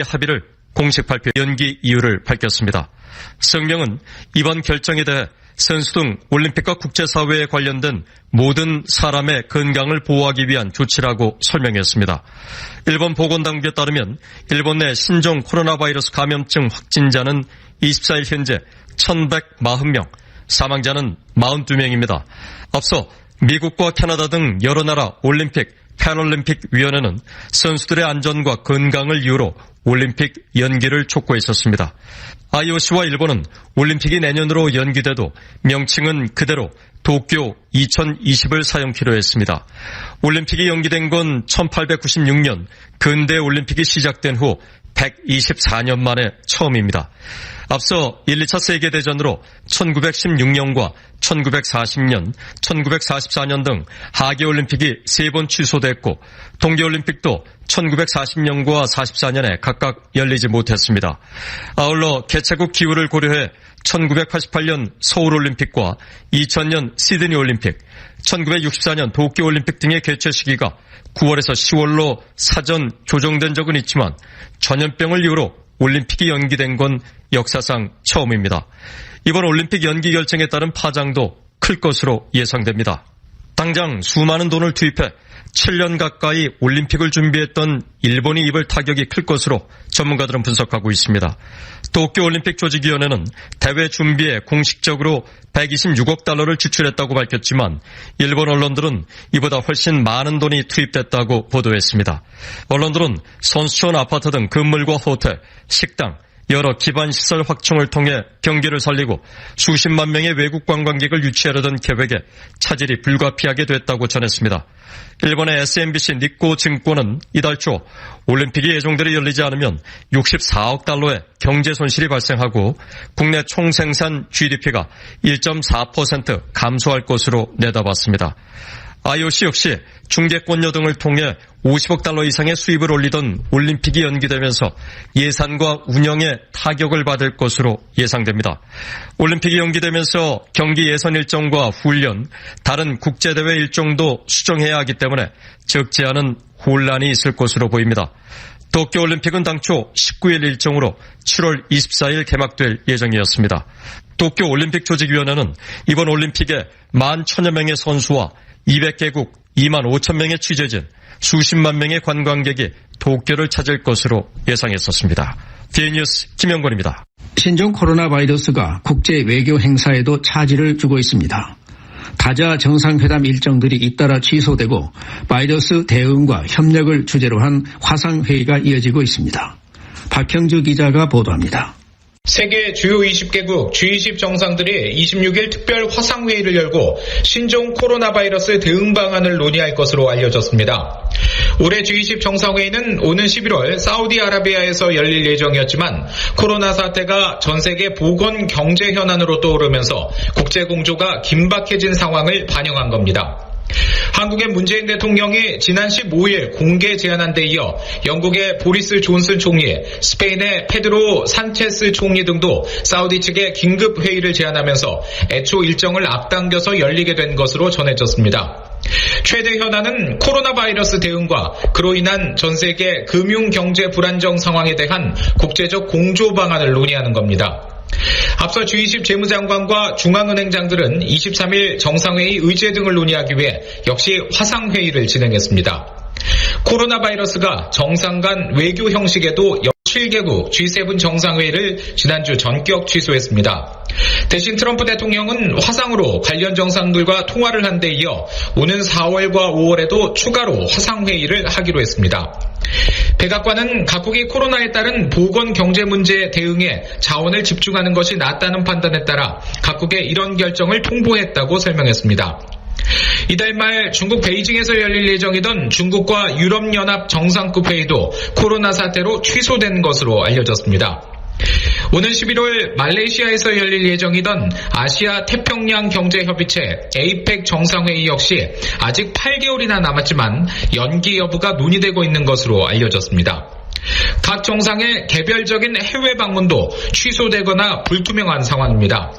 합의를 공식 발표 연기 이유를 밝혔습니다. 성명은 이번 결정에 대해 선수 등 올림픽과 국제사회에 관련된 모든 사람의 건강을 보호하기 위한 조치라고 설명했습니다. 일본 보건당국에 따르면 일본 내 신종 코로나 바이러스 감염증 확진자는 24일 현재 1,140명, 사망자는 42명입니다. 앞서 미국과 캐나다 등 여러 나라 올림픽, 패럴림픽 위원회는 선수들의 안전과 건강을 이유로 올림픽 연기를 촉구했었습니다. IOC와 일본은 올림픽이 내년으로 연기돼도 명칭은 그대로 도쿄 2020을 사용키로 했습니다. 올림픽이 연기된 건 1896년 근대 올림픽이 시작된 후 124년 만에 처음입니다. 앞서 1, 2차 세계대전으로 1916년과 1940년, 1944년 등 하계올림픽이 3번 취소됐고 동계올림픽도 1940년과 44년에 각각 열리지 못했습니다. 아울러 개최국 기후를 고려해 1988년 서울올림픽과 2000년 시드니올림픽, 1964년 도쿄올림픽 등의 개최 시기가 9월에서 10월로 사전 조정된 적은 있지만 전염병을 이유로 올림픽이 연기된 건 역사상 처음입니다. 이번 올림픽 연기 결정에 따른 파장도 클 것으로 예상됩니다. 당장 수많은 돈을 투입해 7년 가까이 올림픽을 준비했던 일본이 입을 타격이 클 것으로 전문가들은 분석하고 있습니다. 도쿄올림픽 조직위원회는 대회 준비에 공식적으로 126억 달러를 지출했다고 밝혔지만 일본 언론들은 이보다 훨씬 많은 돈이 투입됐다고 보도했습니다. 언론들은 선수촌 아파트 등 건물과 호텔, 식당, 여러 기반시설 확충을 통해 경기를 살리고 수십만 명의 외국 관광객을 유치하려던 계획에 차질이 불가피하게 됐다고 전했습니다. 일본의 SMBC 니코 증권은 이달 초 올림픽이 예정대로 열리지 않으면 64억 달러의 경제 손실이 발생하고 국내 총생산 GDP가 1.4% 감소할 것으로 내다봤습니다. IOC 역시 중개권료 등을 통해 50억 달러 이상의 수입을 올리던 올림픽이 연기되면서 예산과 운영에 타격을 받을 것으로 예상됩니다. 올림픽이 연기되면서 경기 예선 일정과 훈련, 다른 국제대회 일정도 수정해야 하기 때문에 적지 않은 혼란이 있을 것으로 보입니다. 도쿄올림픽은 당초 19일 일정으로 7월 24일 개막될 예정이었습니다. 도쿄올림픽 조직위원회는 이번 올림픽에 11,000여 명의 선수와 200개국 2만 5천 명의 취재진, 수십만 명의 관광객이 도쿄를 찾을 것으로 예상했었습니다. DN뉴스 김영권입니다. 신종 코로나 바이러스가 국제 외교 행사에도 차질을 주고 있습니다. 다자 정상회담 일정들이 잇따라 취소되고 바이러스 대응과 협력을 주제로 한 화상회의가 이어지고 있습니다. 박형주 기자가 보도합니다. 세계 주요 20개국 G20 정상들이 26일 특별 화상회의를 열고 신종 코로나 바이러스 대응 방안을 논의할 것으로 알려졌습니다. 올해 G20 정상회의는 오는 11월 사우디아라비아에서 열릴 예정이었지만 코로나 사태가 전 세계 보건 경제 현안으로 떠오르면서 국제 공조가 긴박해진 상황을 반영한 겁니다. 한국의 문재인 대통령이 지난 15일 공개 제안한 데 이어 영국의 보리스 존슨 총리, 스페인의 페드로 산체스 총리 등도 사우디 측에 긴급 회의를 제안하면서 애초 일정을 앞당겨서 열리게 된 것으로 전해졌습니다. 최대 현안은 코로나 바이러스 대응과 그로 인한 전 세계 금융 경제 불안정 상황에 대한 국제적 공조 방안을 논의하는 겁니다. 앞서 G20 재무장관과 중앙은행장들은 23일 정상회의 의제 등을 논의하기 위해 역시 화상회의를 진행했습니다. 코로나 바이러스가 정상 간 외교 형식에도 7개국 G7 정상회의를 지난주 전격 취소했습니다. 대신 트럼프 대통령은 화상으로 관련 정상들과 통화를 한 데 이어 오는 4월과 5월에도 추가로 화상회의를 하기로 했습니다. 백악관은 각국이 코로나에 따른 보건 경제 문제 대응에 자원을 집중하는 것이 낫다는 판단에 따라 각국에 이런 결정을 통보했다고 설명했습니다. 이달 말 중국 베이징에서 열릴 예정이던 중국과 유럽연합 정상급 회의도 코로나 사태로 취소된 것으로 알려졌습니다. 오는 11월 말레이시아에서 열릴 예정이던 아시아 태평양 경제협의체 APEC 정상회의 역시 아직 8개월이나 남았지만 연기 여부가 논의되고 있는 것으로 알려졌습니다. 각 정상의 개별적인 해외 방문도 취소되거나 불투명한 상황입니다.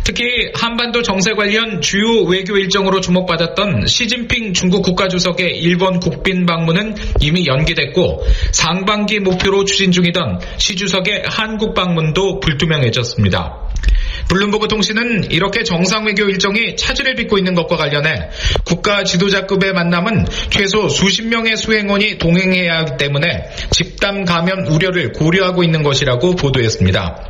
특히 한반도 정세 관련 주요 외교 일정으로 주목받았던 시진핑 중국 국가주석의 일본 국빈 방문은 이미 연기됐고 상반기 목표로 추진 중이던 시 주석의 한국 방문도 불투명해졌습니다. 블룸버그 통신은 이렇게 정상외교 일정이 차질을 빚고 있는 것과 관련해 국가 지도자급의 만남은 최소 수십 명의 수행원이 동행해야 하기 때문에 집단 감염 우려를 고려하고 있는 것이라고 보도했습니다.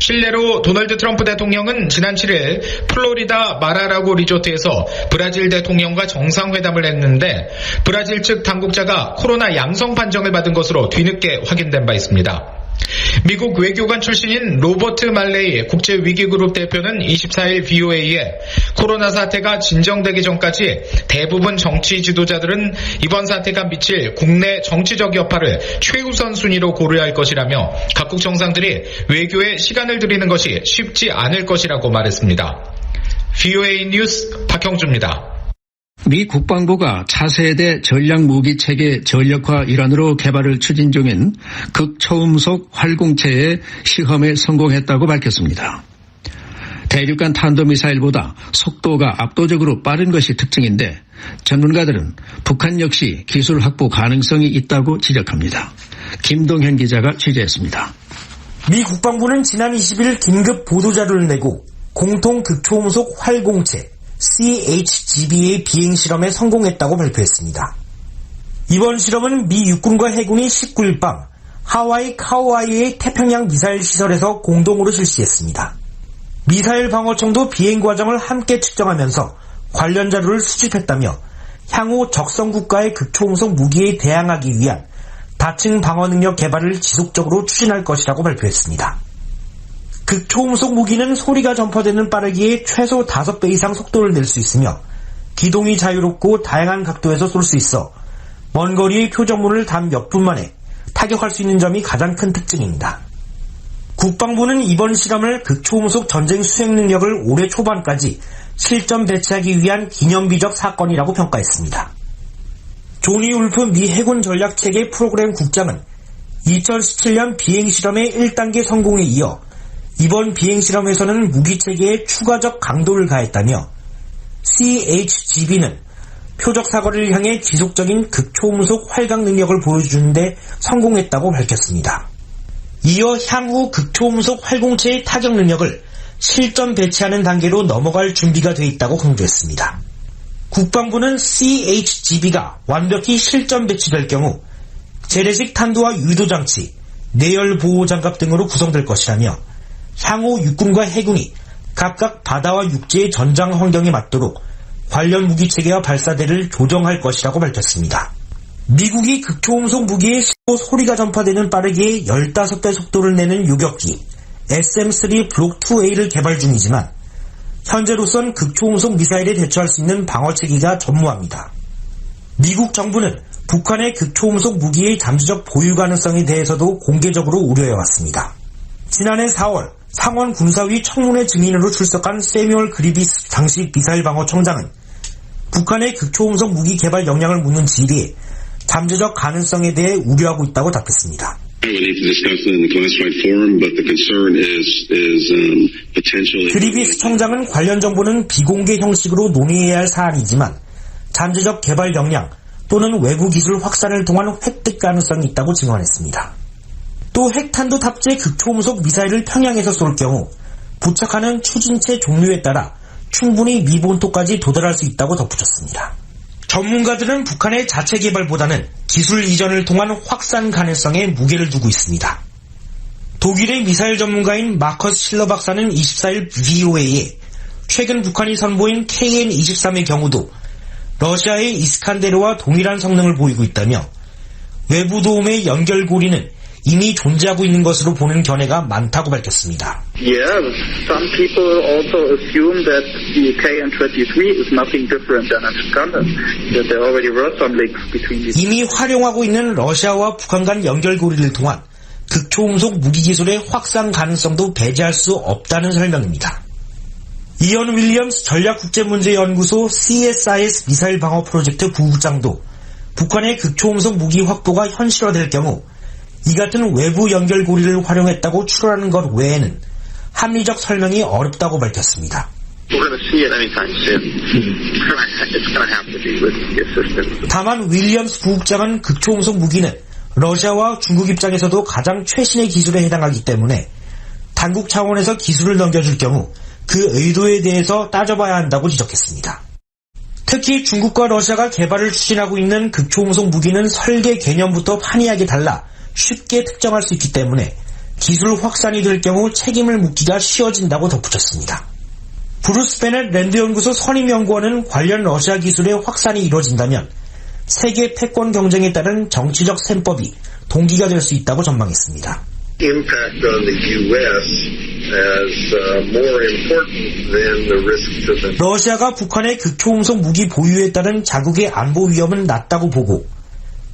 실례로 도널드 트럼프 대통령은 지난 7일 플로리다 마라라고 리조트에서 브라질 대통령과 정상회담을 했는데 브라질 측 당국자가 코로나 양성 판정을 받은 것으로 뒤늦게 확인된 바 있습니다. 미국 외교관 출신인 로버트 말레이 국제위기그룹 대표는 24일 VOA에 코로나 사태가 진정되기 전까지 대부분 정치 지도자들은 이번 사태가 미칠 국내 정치적 여파를 최우선 순위로 고려할 것이라며 각국 정상들이 외교에 시간을 들이는 것이 쉽지 않을 것이라고 말했습니다. VOA 뉴스 박형주입니다. 미 국방부가 차세대 전략무기체계 전력화 일환으로 개발을 추진 중인 극초음속 활공체의 시험에 성공했다고 밝혔습니다. 대륙간 탄도미사일보다 속도가 압도적으로 빠른 것이 특징인데 전문가들은 북한 역시 기술 확보 가능성이 있다고 지적합니다. 김동현 기자가 취재했습니다. 미 국방부는 지난 20일 긴급 보도자료를 내고 공통 극초음속 활공체 CHGB의 비행 실험에 성공했다고 발표했습니다. 이번 실험은 미 육군과 해군이 19일 밤 하와이 카우아이의 태평양 미사일 시설에서 공동으로 실시했습니다. 미사일 방어청도 비행 과정을 함께 측정하면서 관련 자료를 수집했다며 향후 적성 국가의 극초음속 무기에 대항하기 위한 다층 방어 능력 개발을 지속적으로 추진할 것이라고 발표했습니다. 극초음속 무기는 소리가 전파되는 빠르기에 최소 5배 이상 속도를 낼 수 있으며 기동이 자유롭고 다양한 각도에서 쏠 수 있어 먼 거리의 표적물을 단 몇 분 만에 타격할 수 있는 점이 가장 큰 특징입니다. 국방부는 이번 실험을 극초음속 전쟁 수행 능력을 올해 초반까지 실전 배치하기 위한 기념비적 사건이라고 평가했습니다. 조니 울프 미 해군 전략체계 프로그램 국장은 2017년 비행실험의 1단계 성공에 이어 이번 비행실험에서는 무기체계에 추가적 강도를 가했다며 CHGB는 표적 사거리를 향해 지속적인 극초음속 활강 능력을 보여주는데 성공했다고 밝혔습니다. 이어 향후 극초음속 활공체의 타격 능력을 실전 배치하는 단계로 넘어갈 준비가 돼 있다고 강조했습니다. 국방부는 CHGB가 완벽히 실전 배치될 경우 재래식 탄두와 유도장치, 내열 보호장갑 등으로 구성될 것이라며 향후 육군과 해군이 각각 바다와 육지의 전장 환경에 맞도록 관련 무기체계와 발사대를 조정할 것이라고 밝혔습니다. 미국이 극초음속 무기의 소리가 전파되는 빠르기에 15배 속도를 내는 요격기 SM-3 블록2A를 개발 중이지만 현재로선 극초음속 미사일에 대처할 수 있는 방어체계가 전무합니다. 미국 정부는 북한의 극초음속 무기의 잠재적 보유 가능성에 대해서도 공개적으로 우려해왔습니다. 지난해 4월 상원 군사위 청문회 증인으로 출석한 세뮤얼 그리비스 당시 미사일 방어 청장은 북한의 극초음속 무기 개발 역량을 묻는 질의에 잠재적 가능성에 대해 우려하고 있다고 답했습니다. 그리비스 청장은 관련 정보는 비공개 형식으로 논의해야 할 사안이지만 잠재적 개발 역량 또는 외부 기술 확산을 통한 획득 가능성이 있다고 증언했습니다. 또 핵탄두 탑재 극초음속 미사일을 평양에서 쏠 경우 부착하는 추진체 종류에 따라 충분히 미본토까지 도달할 수 있다고 덧붙였습니다. 전문가들은 북한의 자체 개발보다는 기술 이전을 통한 확산 가능성에 무게를 두고 있습니다. 독일의 미사일 전문가인 마커스 실러 박사는 24일 VOA에 최근 북한이 선보인 KN-23의 경우도 러시아의 이스칸데르와 동일한 성능을 보이고 있다며 외부 도움의 연결고리는 이미 존재하고 있는 것으로 보는 견해가 많다고 밝혔습니다. Some people also assume that the KN-23 is nothing different than an Iskander. That there already were some links between these. 이미 활용하고 있는 러시아와 북한 간 연결고리를 통한 극초음속 무기 기술의 확산 가능성도 배제할 수 없다는 설명입니다. 이언 윌리엄스 전략국제문제연구소 CSIS 미사일 방어 프로젝트 부부장도 북한의 극초음속 무기 확보가 현실화될 경우 이 같은 외부 연결고리를 활용했다고 추론하는 것 외에는 합리적 설명이 어렵다고 밝혔습니다. We're going to see it anytime soon. It's going to have to be with the assistance. 다만 윌리엄스 부국장은 극초음속 무기는 러시아와 중국 입장에서도 가장 최신의 기술에 해당하기 때문에 당국 차원에서 기술을 넘겨줄 경우 그 의도에 대해서 따져봐야 한다고 지적했습니다. 특히 중국과 러시아가 개발을 추진하고 있는 극초음속 무기는 설계 개념부터 판이하게 달라 쉽게 특정할 수 있기 때문에 기술 확산이 될 경우 책임을 묻기가 쉬워진다고 덧붙였습니다. 브루스 베넷 랜드연구소 선임연구원은 관련 러시아 기술의 확산이 이루어진다면 세계 패권 경쟁에 따른 정치적 셈법이 동기가 될 수 있다고 전망했습니다. Impact on the U.S. as more important than the risk to the 러시아가 북한의 극초음속 무기 보유에 따른 자국의 안보 위험은 낮다고 보고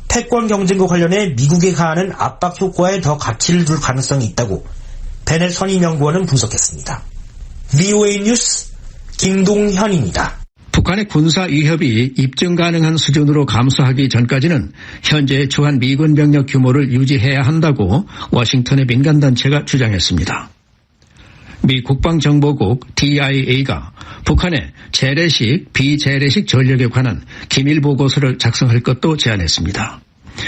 패권 경쟁과 관련해 미국에 가하는 압박 효과에 더 가치를 둘 가능성이 있다고 베넷 선임연구원은 분석했습니다. VOA 뉴스 김동현입니다. 북한의 군사 위협이 입증 가능한 수준으로 감소하기 전까지는 현재의 주한 미군 병력 규모를 유지해야 한다고 워싱턴의 민간단체가 주장했습니다. 미 국방정보국 DIA가 북한의 재래식, 비재래식 전력에 관한 기밀 보고서를 작성할 것도 제안했습니다.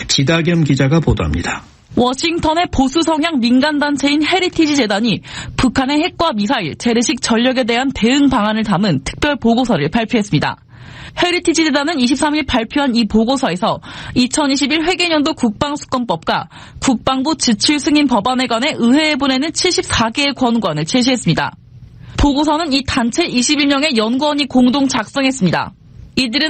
지다겸 기자가 보도합니다. 워싱턴의 보수 성향 민간단체인 헤리티지 재단이 북한의 핵과 미사일, 재래식 전력에 대한 대응 방안을 담은 특별 보고서를 발표했습니다. 헤리티지 재단은 23일 발표한 이 보고서에서 2021 회계년도 국방수권법과 국방부 지출 승인 법안에 관해 의회에 보내는 74개의 권고안을 제시했습니다. 보고서는 이 단체 21명의 연구원이 공동 작성했습니다. 이들은